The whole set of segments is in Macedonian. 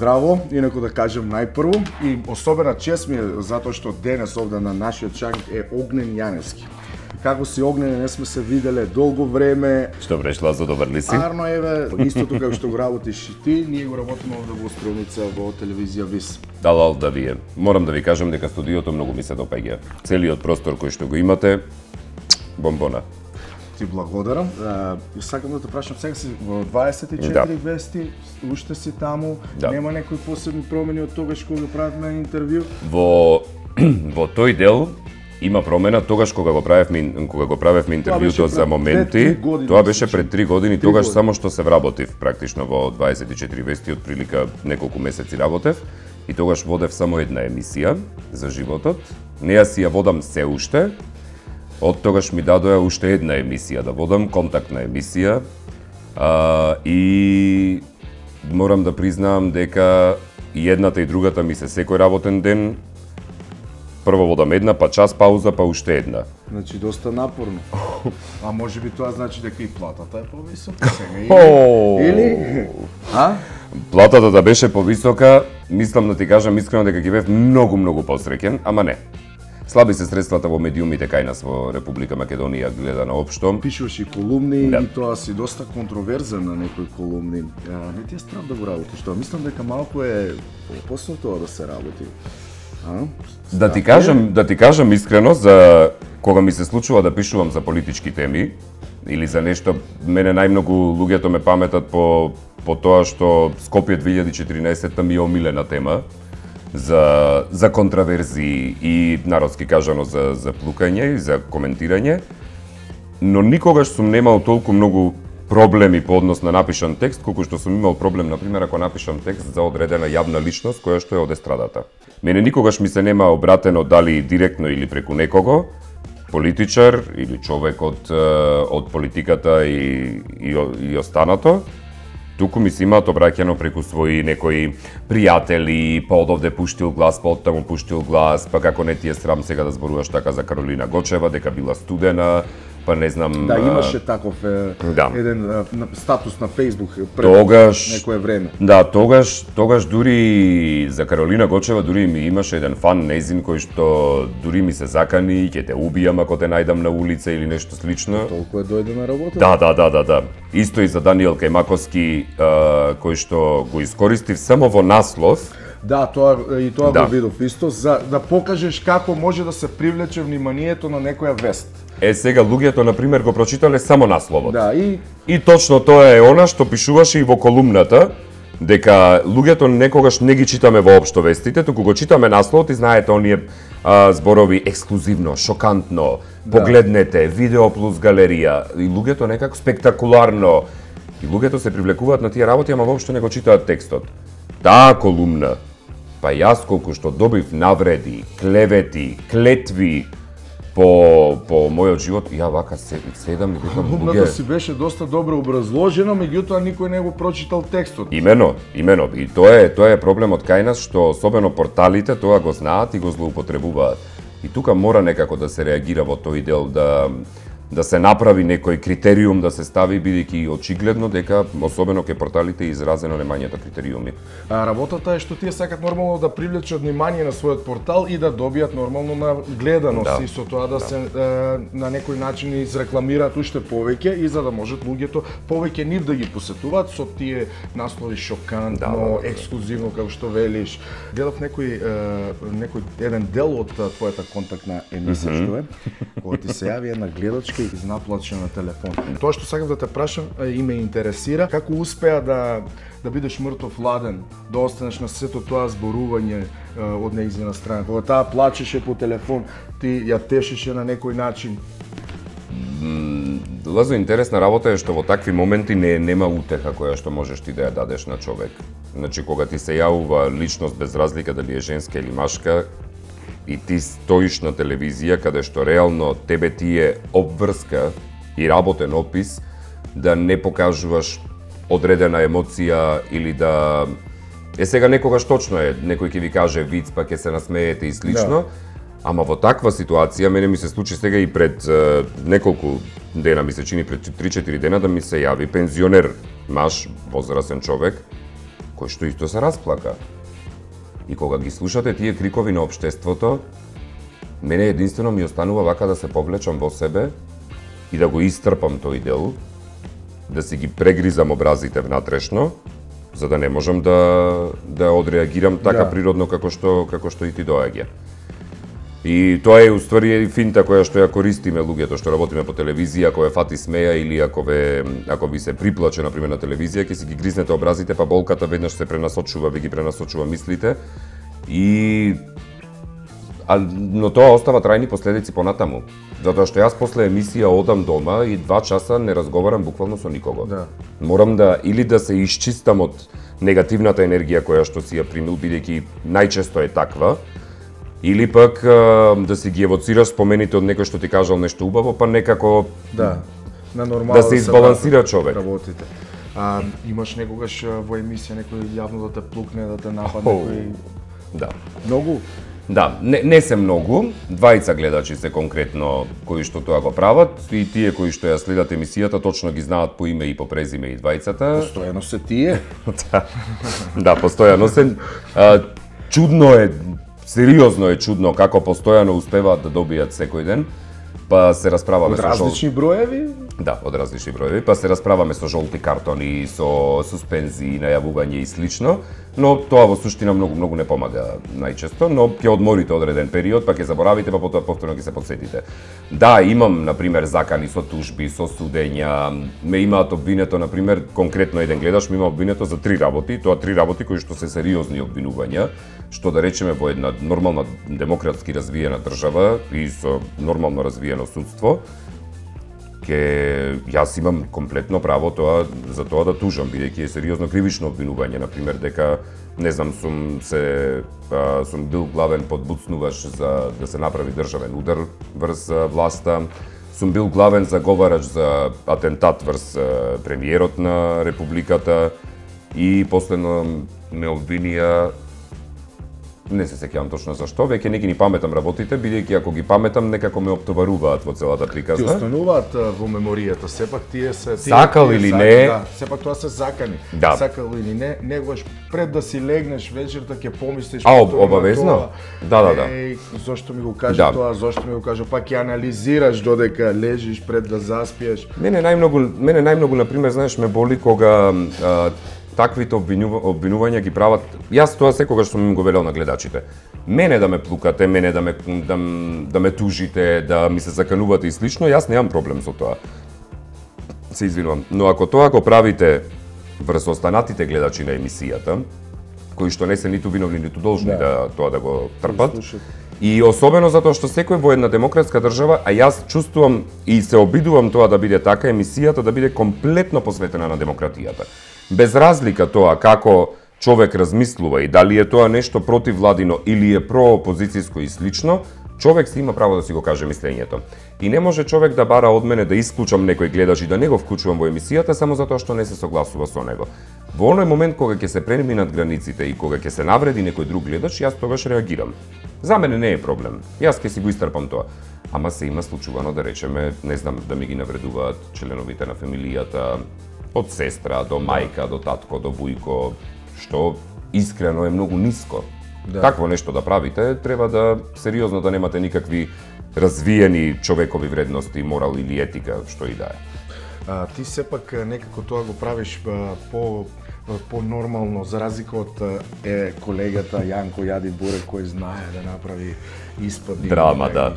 здраво, инаку да кажем најпрво, и особена чест ми е затоа што денес овде на нашиот чанк е Огнен Јаневски. Како си, Огнене, не сме се виделе долго време. Што преш, Лазо, добар ли си? Арно, еве, истото како што го работиш и ти, ние го работиме овде во Стрелница, во телевизија ВИС. Да вие. Морам да ви кажам дека студиото многу ми се допаѓа. Целиот простор кој што го имате, бомбона. Ти благодарам. Сакам да те прашам, сега си во 24 вести, уште си таму, нема некои посебни промени од тогаш кога правевме интервју? Во тој дел има промена тогаш кога го правевме интервјуто за моменти. Тоа беше пред 3 години, тогаш само што се вработив практично во 24 вести, од прилика неколку месеци работев и тогаш водев само една емисија за животот. Неа си ја водам се уште. Од тогаш ми дадоа уште една емисија да водам, контактна емисија. И морам да признаам дека и едната и другата ми се секој работен ден. Прво водам една, па час пауза, па уште една. Значи доста напорно. А може би тоа значи дека и платата е повисока сега или? Платата да беше повисока, мислам да ти кажам искрено дека ќе бев многу посреќен, ама не. Слаби се средствата во медиумите кај нас во Република Македонија гледано општо. Пишуваш и колумни и тоа си доста контроверзен на некои колумни. Не ти е страв да го работиш тоа? Мислам дека малку е опасно тоа да се работи. Да ти кажам искрено, за кога ми се случува да пишувам за политички теми или за нешто, мене најмногу луѓето ме паметат по тоа што Скопје 2014 ми е омилена тема за контраверзии и народски кажано за плукање и за коментирање, но никогаш сум немал толку многу проблеми по однос на напишан текст, колку што сум имал проблем, например, ако напишам текст за одредена јавна личност која што е од естрадата. Мене никогаш ми се нема обратено дали директно или преку некого, политичар или човек од политиката и останато, туку ми се имаат обраќано преку своји некои пријатели, па од овде пуштил глас, па од таму пуштил глас, па како не ти е срам сега да зборуваш така за Каролина Гочева, дека била студена, па не знам... Да, имаше таков еден статус на Фейсбук пред некое време. Да, тогаш дури за Каролина Гочева дури ми имаше еден фан нејзин кој што дури ми се закани, ќе те убијам ако те најдам на улица или нешто слично. Толку е дојде на работа? Да. Исто и за Даниел Кајмаковски, кој што го искористив само во наслов. Да, тоа го видов исто, за да покажеш како може да се привлече вниманието на некоја вест. Сега луѓето, например, го прочитале само насловот. Да, и точно тоа е она што пишуваше и во колумната, дека луѓето некогаш не ги читаме воопшто вестите, туку го читаме насловот и знаете оние зборови ексклузивно, шокантно, погледнете, видео плюс галерија, и луѓето некако спектакуларно. И луѓето се привлекуваат на тие работи, ама воопшто не го читаат текстот. Таа колумна, па јас колку што добив навреди, клевети, клетви по мојот живот, ја вака седам и викам луѓе. Колумната си беше доста добро образложена, меѓутоа никој не го прочитал текстот. Имено. И тоа е проблемот кај нас, што особено порталите тоа го знаат и го злоупотребуваат. И тука мора некако да се реагира во тој дел, да се направи некој критериум да се стави, бидејќи очигледно дека особено кај порталите изразено немањето критериуми. Работата е што тие сакат нормално да привлечат внимание на својот портал и да добијат нормално на гледаност и со тоа да се на некој начин изрекламираат уште повеќе и за да можат луѓето повеќе нив да ги посетуваат со тие наслови шокантно, ексклузивно како што велиш. Гледав некој еден дел од твојата контактна емисија што е, кога ти се јави една гледачка изнаплачен на телефон. Тоа што сакам да те прашам и ме интересира, како успеа да бидеш мртов ладен, да останеш на сето тоа зборување од нејзина страна. Кога таа плачеше по телефон, ти ја тешеше на некој начин? Лазо, интересна работа е што во такви моменти нема утеха која што можеш ти да ја дадеш на човек. Значи, кога ти се јавува личност без разлика дали е женска или машка, и ти стоиш на телевизија каде што реално тебе ти е обврска и работен опис да не покажуваш одредена емоција или да... сега некогаш точно е, некој ќе ви каже виц, па ќе се насмеете и слично, ама во таква ситуација, мене ми се случи сега и пред неколку дена, ми се чини пред 3-4 дена, да ми се јави пензионер, маж, возрастен човек, кој што исто се расплака. И кога ги слушате тие крикови на општеството, мене единствено ми останува вака да се повлечам во себе и да го истрпам тој дел, да си ги прегризам образите внатрешно, за да не можам да одреагирам така природно како што и ти доаѓа. И тоа е уствари финта која што ја користиме луѓето што работиме по телевизија, ако ве фати смеја или ако ви се приплаче на пример на телевизија, ќе си ги гризнете образите, па болката веднаш се пренасочува, ви ги пренасочува мислите но тоа остава трајни последици понатаму. Затоа што јас после емисија одам дома и 2 часа не разговарам буквално со никого. Да. Морам или да се исчистам од негативната енергија која што си ја примил, бидејќи најчесто е таква, или пак да си ги евоцираш спомените од некој што ти кажал нешто убаво, па некако на нормално да се избалансира човек. Работите. Имаш некогаш во емисија некој јавно да те плукне, да те нападне? Да. Многу? Да, не се многу, 2 гледачи се конкретно кои што тоа го прават и тие кои што ја следат емисијата точно ги знаат по име и по презиме и 2. Постојано се тие? Да, постојано се. Чудно е, сериозно е чудно како постојано успеваат да добијат секој ден. Па се расправаме од различни броеви? Да, од различни броеви, па се расправаме со жолти картони, со суспензии, најавување и слично, но тоа во суштина многу не помага најчесто, но ќе одморите одреден период, па ќе заборавите, па потоа повторно ќе се потсетите. Да, имам на пример закани со тужби, со судења, ме имаат обвинето на пример конкретно еден гледач ме има обвинето за 3 работи, тоа 3 работи кои што се сериозни обвинувања, што да речеме во една нормална демократски развиена држава и со нормално развиено судство, јас имам комплетно право за тоа да тужам, бидејќи е сериозно кривично обвинување, на пример дека не знам сум бил главен подбуцнуваш за да се направи државен удар врз власта, сум бил главен заговарач за атентат врз премиерот на републиката и последно ме обвинија. Не се сеќавам точно зашто, веќе не ги ни паметам работите, бидејќи ако ги паметам некако ме оптоваруваат во целата приказна. Ти остануваат во меморијата, сепак тие се сакал или не. Да, сепак тоа се закани. Да. Сакал или не, негаш пред да си легнеш вечерта ќе помислиш обавезно. Да. Зошто ми го кажа тоа, зошто ми го кажа, па ќе анализираш додека лежиш пред да заспиеш. Мене најмногу на пример, знаеш, ме боли кога таквите обвинувања ги прават. Јас тоа секогаш сум им го велел на гледачите. Мене да ме плукате, мене да ме тужите, да ми се заканувате и слично, јас немам проблем со тоа. Се извинувам, но ако тоа го правите врз останатите гледачи на емисијата, кои што не се ниту виновни, ниту должни да тоа да го трпат, и особено затоа што секој во една демократска држава, а јас чувствувам и се обидувам тоа да биде така, емисијата да биде комплетно посветена на демократијата. Без разлика тоа како човек размислува и дали е тоа нешто противвладино или е проопозицијско и слично, човек си има право да си го каже мислењето. И не може човек да бара од мене да исклучам некој гледач и да не го вклучувам во емисијата само затоа што не се согласува со него. Во оној момент кога ќе се преминат границите и кога ќе се навреди некој друг гледач, јас тогаш реагирам. За мене не е проблем. Јас ќе си го истрпам тоа. Ама се има случувано да речеме, не знам, да ми ги навредуваат членовите на фамилијата, од сестра до мајка, до татко, до вујко, што искрено е многу ниско. Такво нешто да правите, треба да сериозно да немате никакви развиени човекови вредности, морал или етика, што и да е. Ти сепак некако тоа го правиш по нормално, за разлика од колегата Јанко Јади Буре, кој знае да направи испади, драма, да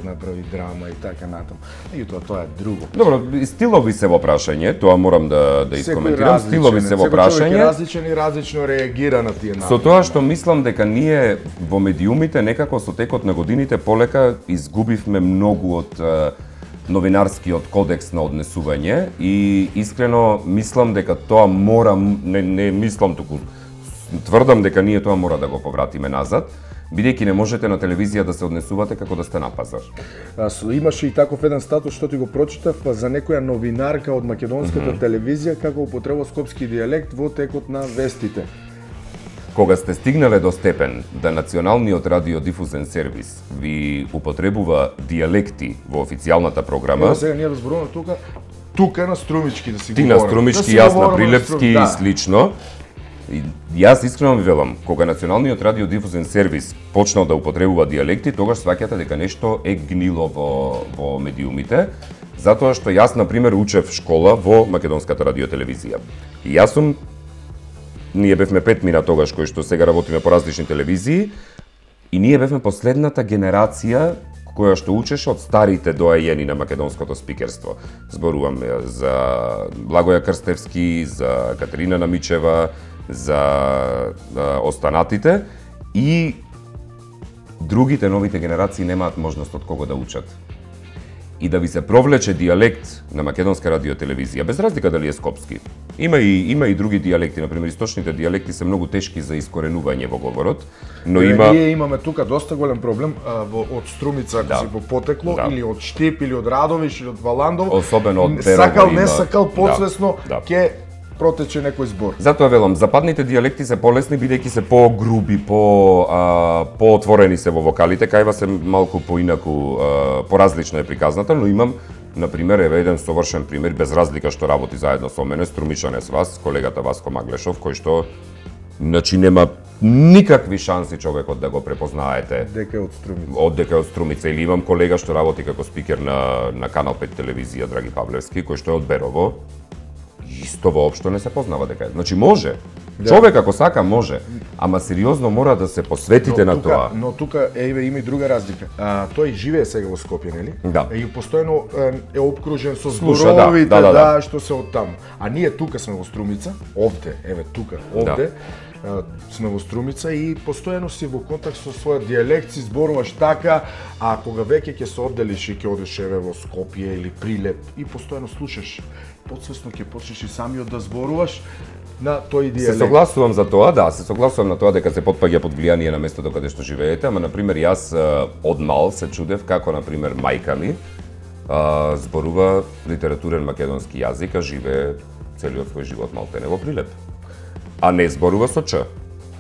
направи драма и така натаму. Меѓутоа тоа е друго. Добро, стилови се во прашање, тоа морам да искоментирам. Стилови се во прашање. Секој различен и различно реагира на тие напади. Со тоа што мислам дека ние во медиумите некако со текот на годините полека изгубивме многу од новинарскиот кодекс на однесување и искрено мислам дека тоа не мислам туку, тврдам дека ние тоа мора да го повратиме назад, бидејќи не можете на телевизија да се однесувате како да сте на пазар. Имаше и таков еден статус што ти го прочитав за некоја новинарка од македонската телевизија како употреба скопски дијалект во текот на вестите. Кога сте стигнале до степен да Националниот радиодифузен сервис ви употребува дијалекти во официјалната програма, сега ние разборуваме тука на струмички да си говориме. Ти на струмички, јас на прилепски и слично. И јас искрено ви велам, кога Националниот радиодифузен сервис почнал да употребува дијалекти, тогаш сваќате дека нешто е гнило во медиумите, затоа што јас, например, учев школа во македонската радиотелевизија. И јас сум, ние бевме 5 мина тогаш, кои што сега работиме по различни телевизии, и ние бевме последната генерација која што учеше од старите доајени на македонското спикерство. Зборувам за Благоја Крстевски, за Катерина Намичева, за останатите, и другите новите генерации немаат можност од кого да учат. И да ви се провлече дијалект на македонска радиотелевизија, без разлика дали е скопски. Има и други дијалекти, например источните дијалекти се многу тешки за искоренување во говорот, но ние имаме тука доста голем проблем од Струмица, ако си по потекло, или од Штип, или од Радовиш, или од Валандово. Особено од Берово. Сакал, не сакал, подсвесно ќе протече некој збор. Затоа велам, западните дијалекти се полесни бидејќи се погруби, поотворени се во вокалите, кај вас е малку поинаку, поразлично е приказната, но имам, например, еве еден совршен пример, без разлика што работи заедно со мене, струмичан е с вас, колегата Васко Маглешов, кој што значи нема никакви шанси човекот да го препознаете дека е од Струмица. Дека е од Струмица, или имам колега што работи како спикер на Канал 5 телевизија, Драги Павлевски, кој што е од Берово. Исто воопшто не се познава дека е. Значи може. Човек ако сака може, ама сериозно мора да се посветите на тоа. Но тука има и друга разлика. Тој живее сега во Скопје, нели? Да. И постојано е обкружен со зборовите, што се од таму. А ние тука сме во Струмица, овде, тука, сме во Струмица и постојано си во контакт со својот дијалект, си зборуваш така, а кога веќе ќе се одделиш и ќе одеш во Скопје или Прилеп и постојано слушаш, подсвесно ќе почнеш и самиот да зборуваш на тој дијалект. Се согласувам за тоа, се согласувам на тоа дека се потпаѓа под влијание на местото каде што живеете, ама например јас од мал се чудев како например мајка ми зборува литературен македонски јазик, а живее целиот свој живот малтене во Прилеп. А не зборува со Ч.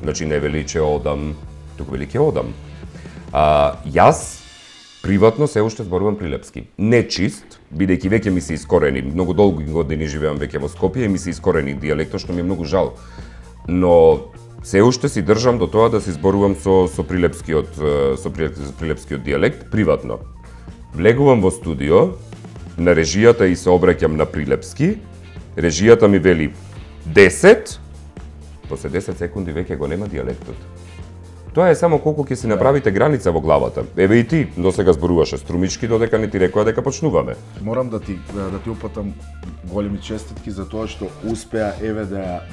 Значи не вели че одам, туку вели ќе одам. Јас приватно се уште зборувам прилепски. Не чист, бидејќи веќе ми се искорени. Многу долги години живеам веќе во Скопје и ми се искорени дијалектот, што ми е многу жал. Но се уште си држам до тоа да се зборувам со прилепскиот дијалект приватно. Влегувам во студио, на режијата и се обраќам на прилепски. Режијата ми вели 10, после 10 секунди веќе го нема дијалектот. Тоа е само колку ќе си направите граница во главата. Еве и ти досега зборуваше струмички, додека не ти рекоа дека почнуваме. Морам да ти упатам големи честитки за тоа што успеа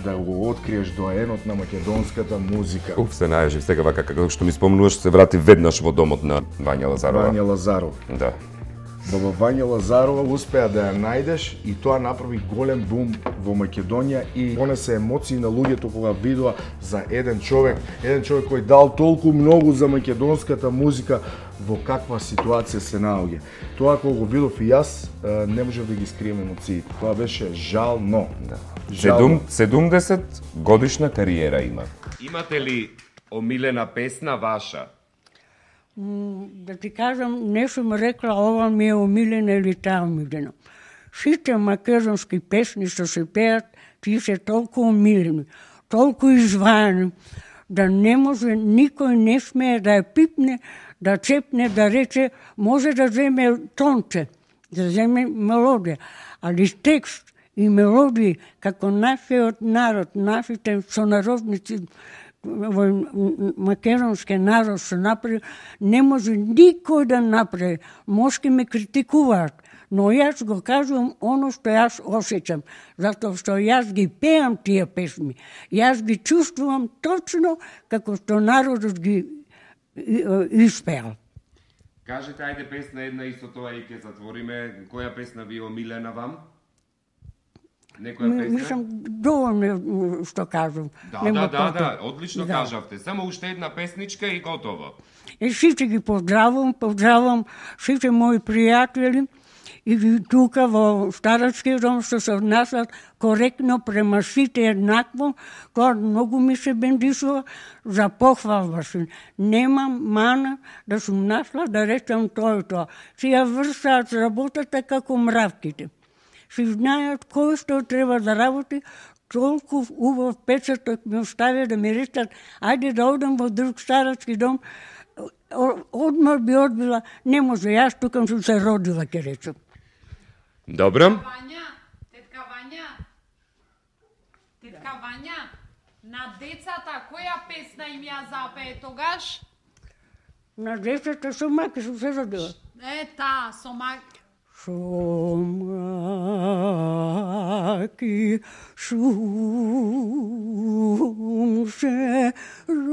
да го откриеш доаенот на македонската музика. Се најажив сега вака како што ми спомнуваш, се врати веднаш во домот на Вања Лазарова. Вања Лазаров. Да. Баба Вања Лазарова успеа да ја најдеш и тоа направи голем бум во Македонија и понесе емоции на луѓето кога видоа за еден човек кој дал толку многу за македонската музика, во каква ситуација се наоѓа. Тоа кога го видов и јас, не можев да ги скрием емоциите. Тоа беше жално. Да. 70 годишна кариера има. Имате ли омилена песна ваша? Да ти кажам, не сум рекла ова ми е омилена или таа омилена. Сите македонски песни што се пеат, тие се толку омилени, толку извајани, да не може, никој не смее да ја пипне, да цепне, да рече, може да земе тонче, да земе мелодија, али текст и мелодии, како нашиот народ, нашите сонародници, во македонски народ се направи, не може никој да направи. Можки ме критикуваат, но јас го кажувам оно што јас осеќам, затоа што јас ги пеам тие песни. Јас ги чувствувам точно како што народот ги испеал. Кажете, ајде песна една и со тоа и ќе затвориме. Која песна ви е омилена вам? Некоја песна? Мислам, доволно што кажам. Да, одлично кажавте. Само уште една песничка и готово. Сите ги поздравам сите мои пријатели и тука во старачки дом што се однасат коректно према сите еднакво, тоа многу ми се бендисува за похвалба си. Немам мана да сум нашла да речам тоа и тоа. Си ја вршаат работата како мравките. Си знаат кој што треба да работи, толку убав печаток ми оставија да ми речат, ајде да одам во друг старачки дом, одмор би одбила, не може, јас тука сум се родила, ќе речам. Добро. Тетка Вања, на децата која песна им ја запее тогаш? На децата со маки сум се родила. Таа, со маки. Со маки сум се родила,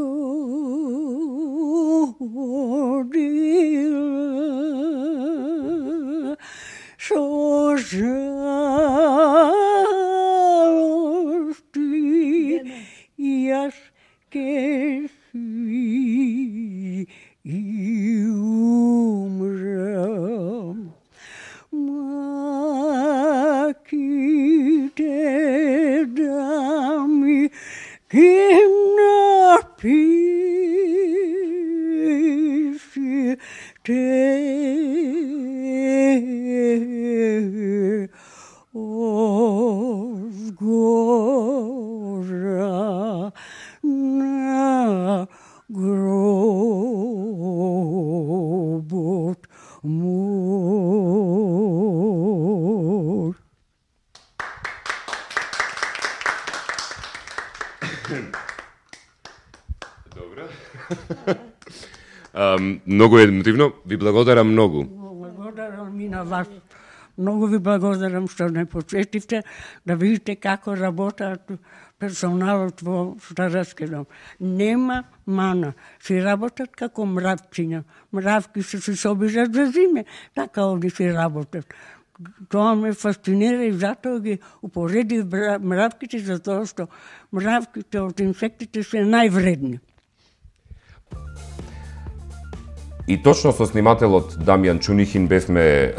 со жалости јас ке и умрам. Маките да ми ги напишите озгора на гробот мој. Добро. Многу емотивно, ви благодарам многу. Благодарам и на вас. Многу ви благодарам што не посетивте да видите како работат персоналот во старачки дом. Нема мана. Си работат како мравчиња. Мравки се обижат за зиме, така овде си работат. Тоа ме фасцинира и затоа ги упоредив мравките, затоа што мравките од инсектите се највредни. И точно со снимателот Дамјан Чунихин бевме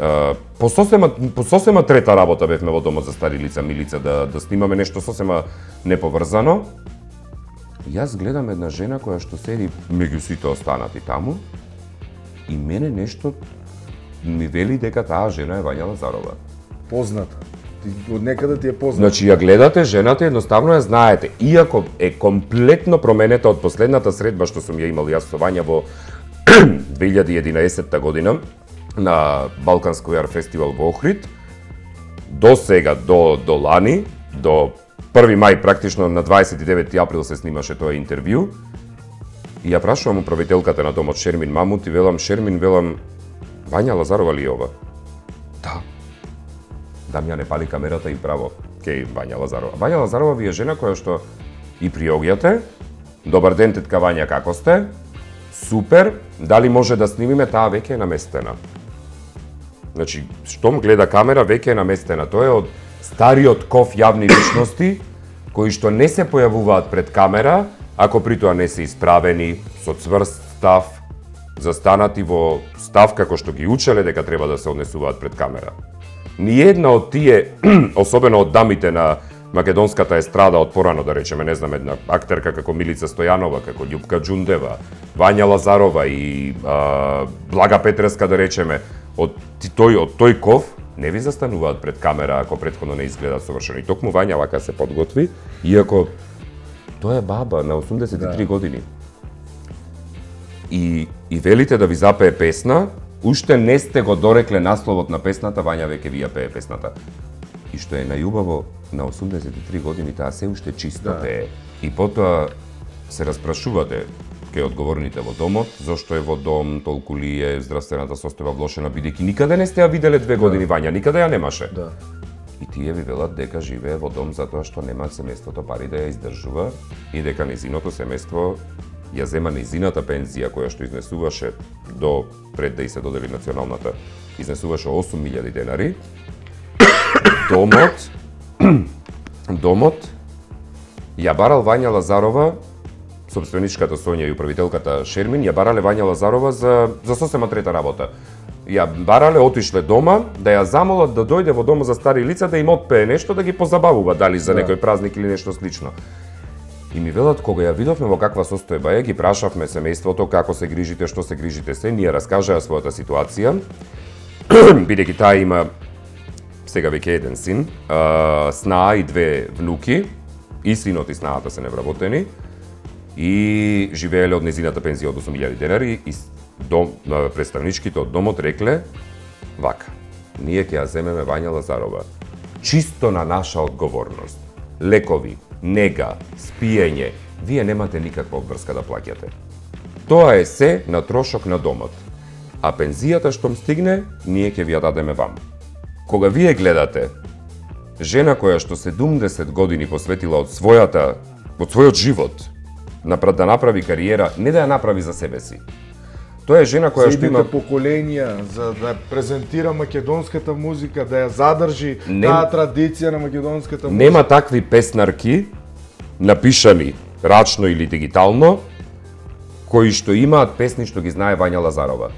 по сосема трета работа бевме во домот за стари лица Милица да снимаме нешто сосема неповрзано. Јас гледам една жена која што седи меѓу сите останати таму и мене нешто ми вели дека таа жена е Вања Лазарова. Позната. Од некаде ти е позната. Значи ја гледате жената, едноставно ја знаете, иако е комплетно променета од последната средба што сум ја имал јас со Вања во 2011 година на Балканско јар фестивал во Охрид. До сега, до лани, до 1 мај практично на 29 април се снимаше тоа интервју. И ја прашувам управителката на домот Шермин Мамут и велам Вања Лазарова ли е ова? Да. Дамјан не пали камерата и право. Кеј Вања Лазарова. Вања Лазарова ви е жена која што и приоѓате. Добар ден, тетка Вања, како сте? Супер, дали може да снимиме, таа веќе е наместена. Значи, штом гледа камера, веќе е наместена. Тоа е од стариот ков јавни личности, кои што не се појавуваат пред камера, ако при тоа не се исправени, со цврст став, застанати во став како што ги учеле дека треба да се однесуваат пред камера. Ниедна од тие, особено од дамите на македонската естрада од порано, да речеме, не знам, една актерка како Милица Стојанова, како Љупка Џундева, Вања Лазарова и Блага Петреска, да речеме, од тој ков не ви застануваат пред камера ако претходно не изгледаат совршено. И токму Вања вака се подготви, иако тоа е баба на 83 години. И велите да ви запее песна, уште не сте го дорекле насловот на песната, Вања веќе ви ја пее песната. И што е најубаво, на 83 години таа се уште чисто пее. И потоа се распрашувате кај одговорните во домот, зошто е во дом, толку ли е здравствената состојба влошена, бидејќи никаде не сте ја виделе 2 години Вања, никаде ја немаше. Да. И тие ви велат дека живее во дом затоа што нема семејството пари да ја издржува и дека нејзиното семејство ја зема нејзината пензија која што изнесуваше до пред да и се додели националната, изнесуваше 8.000 денари. Домот ја барал Вања Лазарова, собственичката Сонја и управителката Шермин, ја барале Вања Лазарова за сосема трета работа. Ја барале, отишле дома, да ја замолат да дојде во дома за стари лица, да им отпее нешто, да ги позабавува, дали за некој празник или нешто слично. И ми велат, кога ја видовме во каква состојба е, ги прашавме семејството како се грижите, што се грижите се, ние раскажаа својата ситуација, бидејќи таа има сега веќе еден син, снаа и 2 внуки, и синот и снаата се невработени и живееле од незината пензија од 8.000 денари и представничките од домот рекле вака, ние ќе ја земеме Вања Лазарова, чисто на наша одговорност. Лекови, нега, спиење, вие немате никаква обврска да плаќате. Тоа е се на трошок на домот. А пензијата што стигне, ние ќе ви ја дадеме вам. Кога вие гледате жена која што 70 години посветила од својот живот да направи кариера, не да ја направи за себе си. Тоа е жена која што има поколенија за да презентира македонската музика, да ја задржи таа традиција на македонската музика. Нема такви песнарки напишани рачно или дигитално кои што имаат песни што ги знае Вања Лазарова.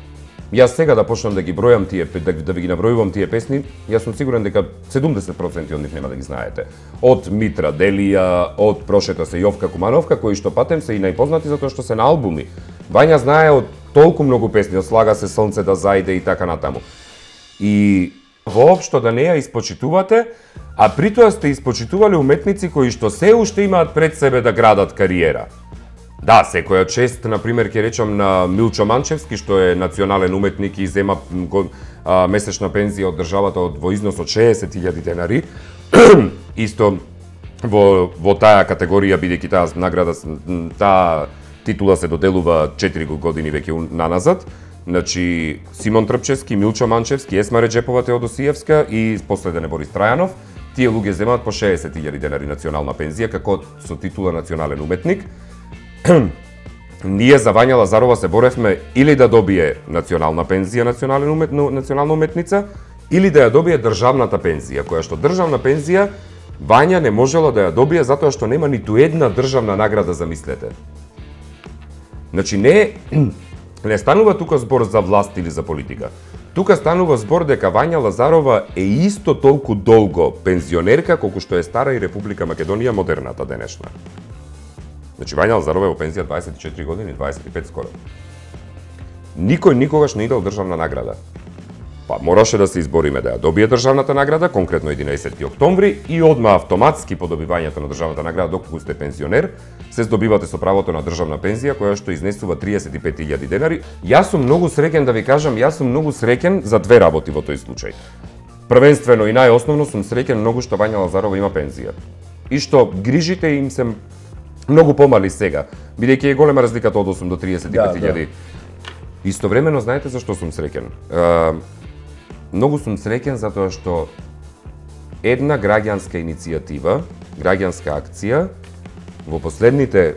Јас сега да почнам да ги бројам тие, да ви ги набројувам тие песни, јас сум сигурен дека 70% од нив нема да ги знаете. Од Митра Делија, од Прошета се Јовка Кумановка, кои што патем се и најпознати затоа што се на албуми. Вања знае од толку многу песни, од Слага се сонце да зајде и така натаму. И воопшто да не ја испочитувате, а притоа сте испочитувале уметници кои што се уште имаат пред себе да градат кариера. Да, секоја чест, например, ќе речам на Милчо Манчевски, што е национален уметник и зема месечна пензија од државата во износ од 60.000 денари. Исто во таа категорија, бидејќи таа награда, таа титула се доделува 4 години веќе наназад. Значи, Симон Трпчевски, Милчо Манчевски, Есма Реджепова Теодосиевска и последен е Борис Трајанов. Тие луѓе земаат по 60.000 денари национална пензија, како со титула национален уметник. Ние за Вања Лазарова се боревме или да добие национална пензија, национална уметница, или да ја добие државната пензија, која што државна пензија Вања не можела да ја добие затоа што нема ниту една државна награда, замислете. Значи не станува тука збор за власт или за политика. Тука станува збор дека Вања Лазарова е исто толку долго пензионерка колку што е стара и Република Македонија модерната денешна. Значи, Вања Лазарова е во пензија 24 години, 25 скоро. Никој никогаш не идел државна награда. Па мораше да се избориме да ја добие државната награда, конкретно 11 октомври, и одма автоматски по добивањето на државната награда, доколку сте пензионер, се здобивате со правото на државна пензија, која што изнесува 35.000 денари. Јас сум многу среќен, да ви кажам, јас сум многу среќен за две работи во тој случај. Првенствено и најосновно сум среќен многу што Вања Лазарова има пензија. И што грижите им се многу помали сега, бидејќи е голема разликата од 8 до 35.000. Истовремено, знаете зашто сум среќен? Многу сум среќен затоа што една граѓанска иницијатива, граѓанска акција, во последните,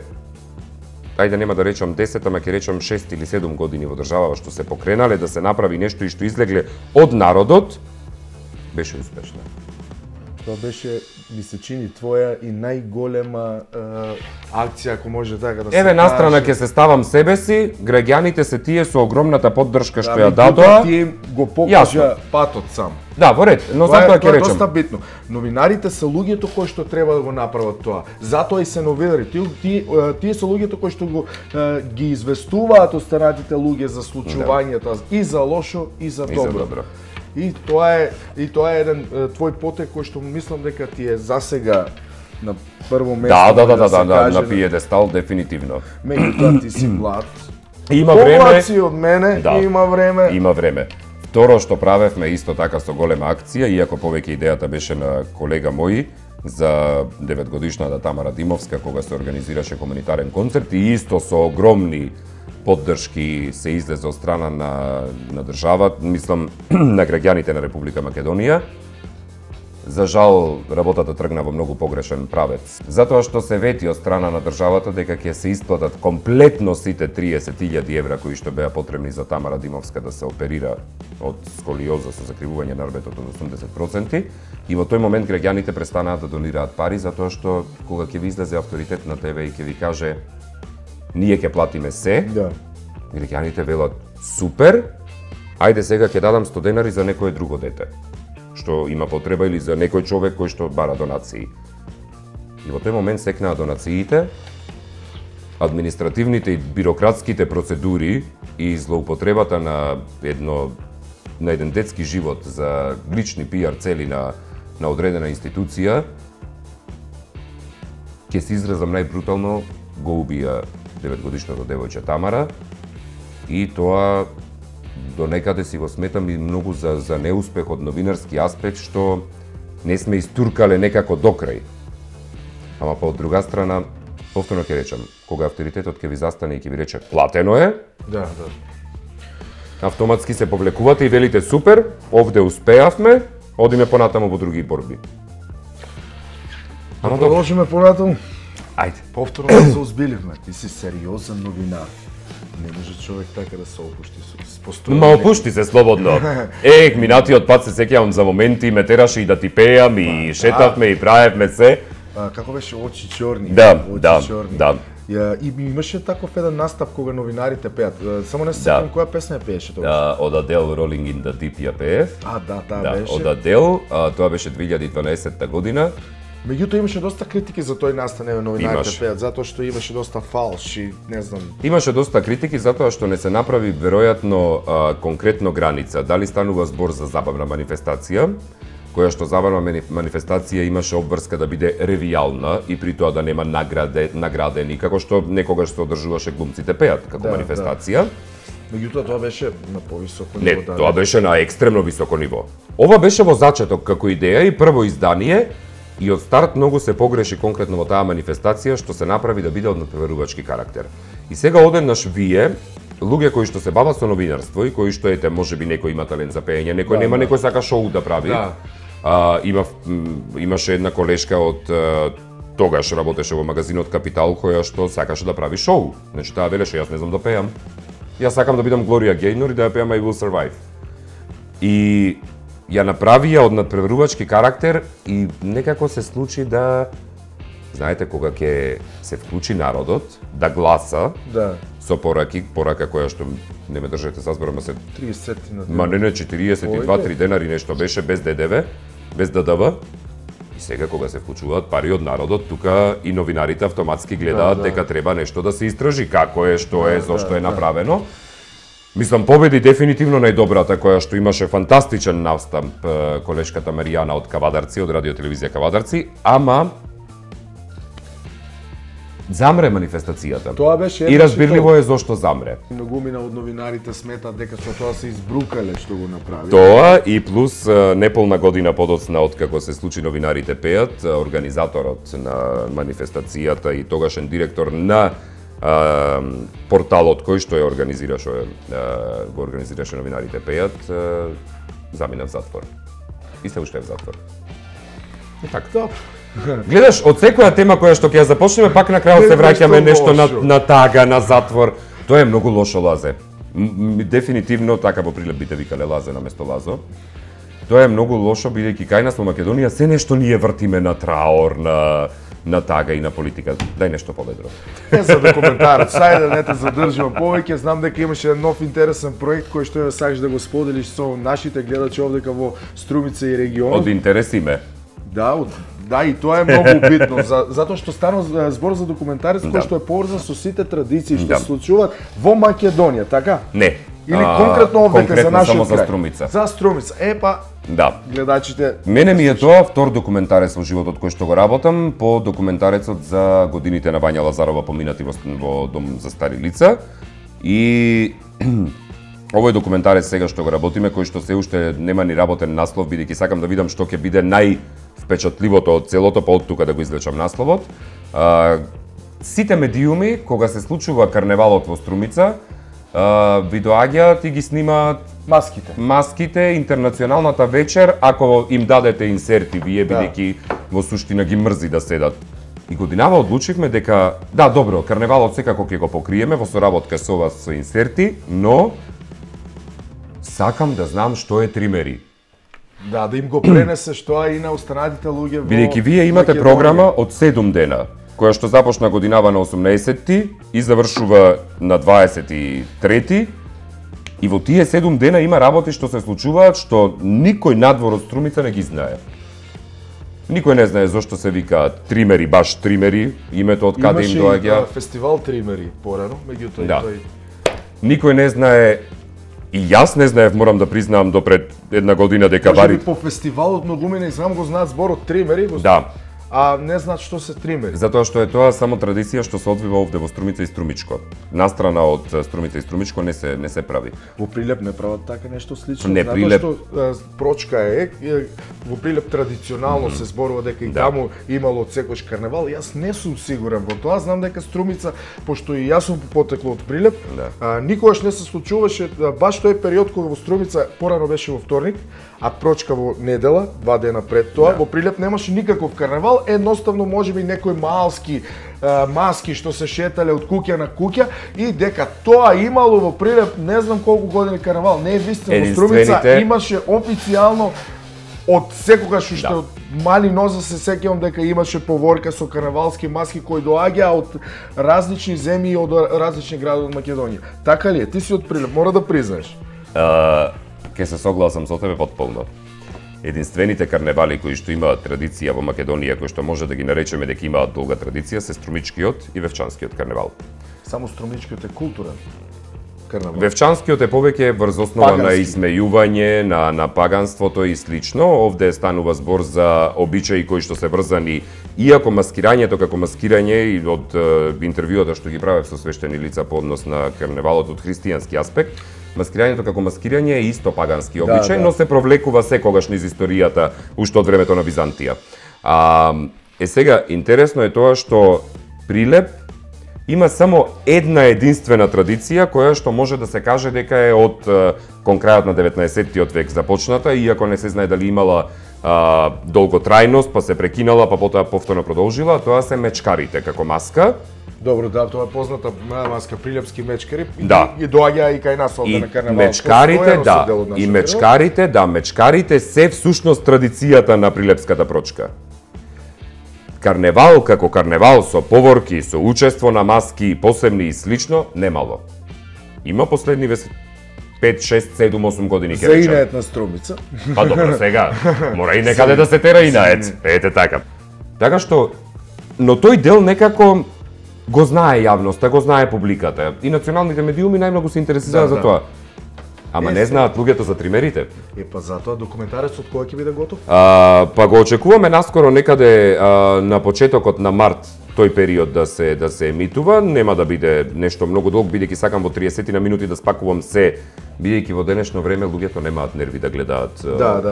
ајде нема да речам 10, ама ќе речам 6 или 7 години во државава што се покренале да се направи нешто и што излегле од народот, беше успешна. Тоа беше, ми се чини, твоја и најголема акција, ако може така да се каже. Еве, настрана ќе се ставам себе си, граѓаните се тие со огромната поддршка што ја дадоа. Тие го покажа патот сам. Да, во ред, но затоа ќе речам. Тоа е доста битно. Новинарите се луѓето кои што треба да го направат тоа. Затоа и се новинари. Тие се луѓето кои што ги известуваат останатите луѓе за случувањата и за лошо и за добро. И тоа е еден твој потек кој што мислам дека ти е засега на прво место. Да, на пиедестал дефинитивно. Меѓутоа ти си млад. Има време. Помлад од мене, има време. Има време. Второ што правевме исто така со голема акција, иако повеќе идејата беше на колега мој за 9-годишната Тамара Димовска, кога се организираше комунитарен концерт и исто со огромни поддршки се излезе од страна на државата, мислам на граѓаните на Република Македонија. За жал, работата тргна во многу погрешен правец. Затоа што се вети од страна на државата дека ќе се исплатат комплетно сите 30.000 евра кои што беа потребни за Тамара Димовска да се оперира од сколиоза со закривување на рбетот од 80%. И во тој момент граѓаните престанаа да донираат пари, затоа што кога ќе ви излезе авторитет на ТВ и ќе ви каже ние ќе платиме се, граѓаните велат супер, ајде сега ќе дадам 100 денари за некое друго дете што има потреба или за некој човек кој што бара донации. И во тој момент секнаа донациите, административните и бирократските процедури и злоупотребата на еден детски живот за лични пиар цели на одредена институција ќе се изразам најбрутално, го убија 9-годишното девојче Тамара и тоа до некаде си го сметам и многу за неуспех од новинарски аспект, што не сме истуркале некако до крај. Ама по друга страна, повторно ќе речам, кога авторитетот ќе ви застане и ќе ви рече платено е, Да. автоматски се повлекувате и велите супер, овде успеавме, одиме понатаму во други борби. Ама продолжиме понатаму. Ајде. Повторно да се озбиливме. Ти си сериозен новинар. Не може човек така да се опушти с постојано. Ма опушти се слободно. Минатиот пат се сеќавам за моменти, ме тераше и да ти пеам, и шетавме, и правевме се. Како беше очи чорни? Да, очи чорни. да. И имаше таков еден настап кога новинарите пеат. Само не се сеќавам која песна ја пееше тогаш. Да, од Адел Rolling in the Deep ја пеев. Да, беше. Од Адел, тоа беше 2012 година. Меѓутоа имаше доста критики за тој настан, новинарите Имаше. пеат, затоа што имаше доста фалш и не знам. Имаше доста критики затоа што не се направи веројатно конкретно граница. Дали станува збор за забавна манифестација, која што забавна манифестација имаше обврска да биде ревијална и при тоа да нема наградени, како што некогаш се одржуваше глумците пеат како манифестација. Меѓутоа тоа беше на повисоко Не, ниво. тоа беше на екстремно високо ниво. Ова беше во зачеток како идеја и прво издание, и од старт многу се погреши конкретно во таа манифестација што се направи да биде од надпреварувачки карактер. И сега одеднаш вие, луѓе кои што се бават со новинарство и кои што можеби некој има талент за пеење, некој нема, некој сака шоу да прави. Имаше една колешка од тогаш работеше во магазинот Капитал која што сакаше да прави шоу. Значи таа велеше јас не знам да пеам. Јас сакам да бидам Глорија Гејнор и да ја пеам I Will Survive. И ја направија од надпреварувачки карактер и некако се случи да, знаете, кога ќе се вклучи народот, да гласа со порака која што не ме држете за збор, ама се 30 на ден. Ма не 42-3 денари нешто беше без ДДВ, без ДДВ. И сега кога се вклучуваат пари од народот, тука и новинарите автоматски гледаат дека треба нешто да се истражи, како е, што е, зошто е направено. Мислам, победи дефинитивно најдобрата која што имаше фантастичен настап колешката Маријана од Кавадарци, од радиотелевизија Кавадарци, ама замре манифестацијата. Тоа беше и разбирливо е зошто замре. Многумина од новинарите сметат дека со тоа се избрукале што го направи. Тоа и плюс неполна година подоцна од како се случи новинарите пеат, организаторот на манифестацијата и тогашен директор на порталот кој што го организираше новинарите пеат, замина в затвор. И се уште в затвор. И така. Гледаш, од секоја тема која што ќе ја започнеме, пак на крајот се враќаме нешто на тага, на затвор. Тоа е многу лошо, Лазе. Дефинитивно така во прилеп бите викале Лазе на место Лазо. Тоа е многу лошо, бидејќи кај нас во Македонија се нешто ние вртиме на траор, на тага и на политика. Дај нешто поведро. Не за документарот, сајде да не те задржувам повеќе, знам дека имаше нов интересен проект кој што ја сакаш да го споделиш со нашите гледачи овдека во Струмица и регионот. Од интереси ме. Да, и тоа е многу битно, затоа што станува збор за документарец кој што е поврзан со сите традиции што се случуваат во Македонија, така? Не. Или конкретно овдека за нашиот само крај. за Струмица. За Струмица. Да. Гледачите. Мене ми е тоа втор документарец во животот кој што го работам по документарецот за годините на Вања Лазарова поминати во дом за стари лица и овој документарец сега што го работиме кој што се уште нема ни работен наслов бидејќи сакам да видам што ќе биде највпечатливото од целото, па од тука да го извлечам насловот. Сите медиуми кога се случува карневалот во Струмица ви доаѓаат и ги снимаат маските, интернационалната вечер, ако им дадете инсерти вие, бидејќи во суштина ги мрзи да седат. И годинава одлучивме дека, да, добро, карневалот секако ќе го покриеме во соработка со вас со инсерти, но сакам да знам што е тримери. Да им го пренесеш тоа и на останатите луѓе во Бидејќи вие имате програма од 7 дена, која што започна годинава на 18-ти и завршува на 23-ти. И во тие 7 дена има работи што се случуваат што никој надвор од Струмица не ги знае. Никој не знае зошто се викаат тримери, баш тримери, името од каде им доаѓа. Имаше фестивал тримери порано, меѓутоа и тој. Никој не знае, и јас не знаев, морам да признавам до пред една година дека по фестивалот многумина и знам го знаат зборот тримери. Да. а не знаат што се тримери. Затоа што е тоа само традиција што се одвива овде во Струмица и Струмичко. Настрана од Струмица и Струмичко не се прави. Во Прилеп не прават така нешто слично. Не, Прилеп... што прочка во Прилеп традиционално се зборува дека и таму имало од секој карневал. Јас не сум сигурен во тоа. Знам дека Струмица, пошто и јас сум потекло од Прилеп, никогаш не се случуваше баш тој период кога во Струмица порано беше во вторник, а прочка во недела, 2 дена пред тоа. Во Прилеп немаше никаков карневал, едноставно можеби некои малски маски што се шетале од куќа на куќа и дека тоа имало во Прилеп не знам колку години карневал. Не е вистина, во Струмица имаше официјално од секогаш уште од мали ноза се сеќавам дека имаше поворка со карневалски маски кои доаѓаа од различни земји и од различни градови од Македонија. Така ли е? Ти си од Прилеп, мора да признаеш. Ке се согласам со тебе потполно. Единствените карневали кои што имаат традиција во Македонија, кои што може да ги наречеме дека имаат долга традиција, се Струмичкиот и Вевчанскиот карневал. Само Струмичкиот е културен карневал. Вевчанскиот е повеќе врз основа на исмејување, на паганството и слично. Овде станува збор за обичаи кои што се врзани, иако маскирањето како маскирање и од интервјуата што ги правев со свештени лица по однос на карневалот од христијански аспект, маскирањето како маскирање е исто пагански обичај, но се провлекува секогаш низ историјата уште од времето на Византија. Сега, интересно е тоа што Прилеп има само една единствена традиција која што може да се каже дека е од кон крајот на 19-тиот век започната, иако не се знае дали имала долготрајност, па се прекинала, па потоа повторно продолжила, тоа се мечкарите како маска. Добро, да, тоа е позната маска прилепски мечкари да. И доаѓа и кај нас овде на карневал. Мечкарите, да, и мечкарите, да, мечкарите се всушност традицијата на прилепската прочка. Карневал како карневал со поворки, со учество на маски, посебни и слично, немало. Има последни 5, 6, 7, 8 години ќе речам. За инает на Струмица. Па добро, сега, мора и некаде да се тера инает. Ете така. Така што, но тој дел некако го знае јавноста, го знае публиката. И националните медиуми најмногу се интересираат за тоа. Ама не знаат луѓето за тримерите. Па затоа документарецот кога ќе биде готов? Па го очекуваме наскоро некаде на почетокот на март тој период да се емитува. Нема да биде нешто многу долг, бидејќи сакам во 30 на минути да спакувам се, бидејќи во денешно време луѓето немаат нерви да гледаат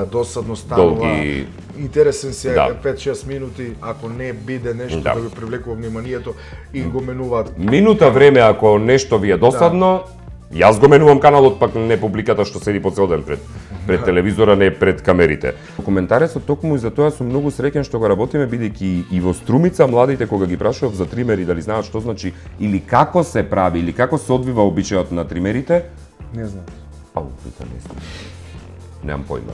досадно станува. Долги... Интересен се 5-6 минути, ако не биде нешто да го привлекува вниманието и го менуваат. Минута време ако нешто ви е досадно, јас го менувам каналот, пак не публиката што седи по цел ден пред телевизора, не пред камерите. Документарецот токму и за тоа сум многу среќен што го работиме, бидејќи и во Струмица младите кога ги прашував за тримери дали знаат што значи или како се прави или како се одвива обичајот на тримерите, не знаат. Пита не знам. Немам појма.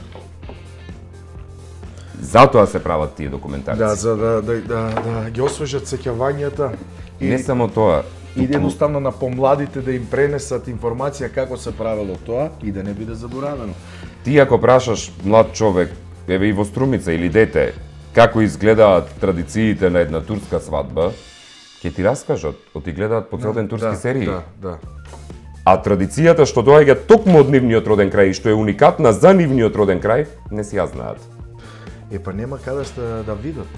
Затоа се прават тие документарци. Да, за да ги освежат сеќавањата и не само тоа. И едноставно на помладите да им пренесат информација како се правело тоа и да не биде заборавено. Ти ако прашаш млад човек, еве и во Струмица или дете, како изгледаат традициите на една турска свадба, ќе ти раскажат, оти гледаат по цел ден турски серии. Да. А традицијата што доаѓа токму од нивниот роден крај и што е уникатна за нивниот роден крај, не си ја знаат. Па нема каде да видат.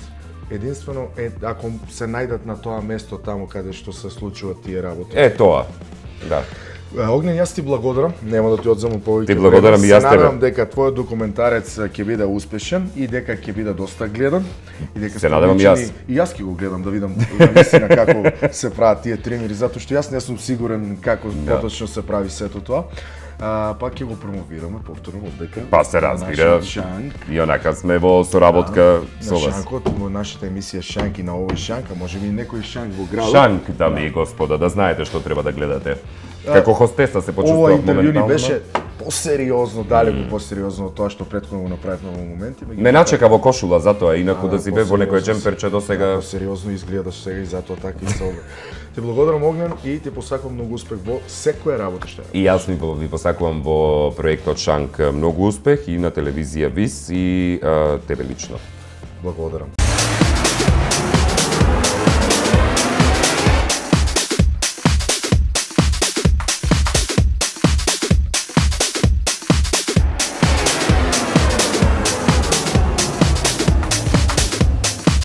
Единствено ако се најдат на тоа место таму каде што се случуваат тие работи. Тоа. Да. Огнен, јас ти благодарам, нема да ти одземам повеќе. Ти благодарам и јас тебе. Се надевам дека твојот документарец ќе биде успешен и дека ќе биде доста гледан и дека се надевам и јас. И јас ќе го гледам да видам наистина како се прават тие тримери, затоа што јас не сум сигурен како поточно се прави сето тоа. Пак ќе го промовираме повторно дека па се разбира. И онака сме во соработка со вас. Шанкот, во нашата емисија Шанк и на овој Шанк, а може би некој Шанк во градот. Шанк, дами и господа, да знаете што треба да гледате. Како хостеса се почувствував моментално. Ова интервју ни беше посериозно, далеку посериозно од тоа што претходно го направивме во моменти. Ме начека во кошула затоа, инаку да си бе во некој джемперче досега. Сериозно изгледаш сега и затоа така и се ова. Ти благодарам, Огнен, и ти посакувам многу успех во секоја работа што е. И јас ви посакувам во проектот Шанк многу успех и на телевизија ВИС и тебе лично. Благодарам.